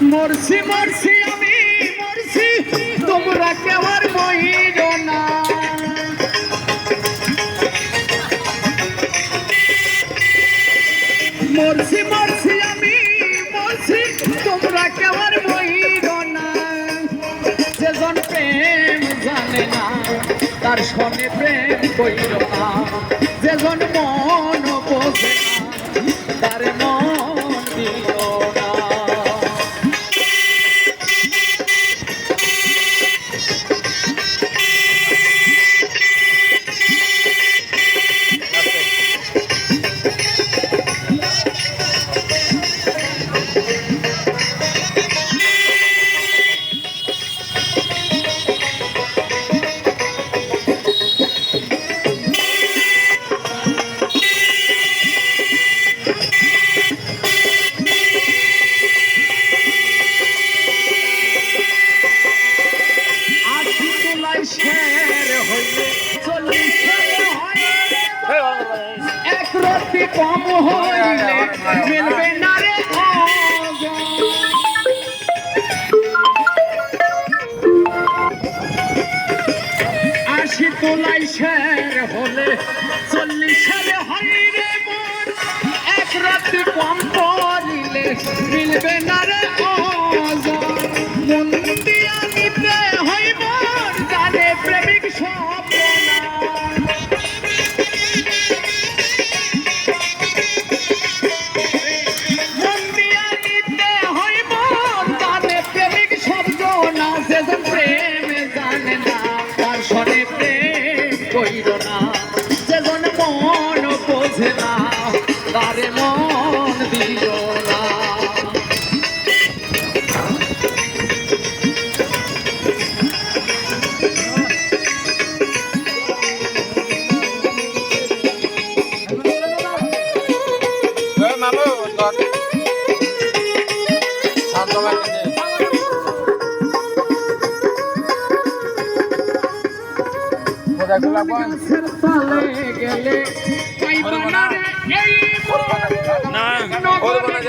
মরছি মরছি আমি মরছি তোমরা কেউ আর মহির না মরছি মরছি আমি মরছি তোমরা কেউ আর মহির না যেজন প্রেম জানে না তার সনে প্রেম কইর না যেজন মন বোঝে না তার মন দিও না এক রতি কম হইলে মিলবে না রে আশি তোলাই শের হলে 40 হয় রে মন এক রতি কম পড়িলে মিলবে না রে মন দিয়া নিতে হইব জানে প্রেমিক স্বপ্ন কইর না যেজন মন বোঝে না তারে মন দিও না গাছের তলে গেলে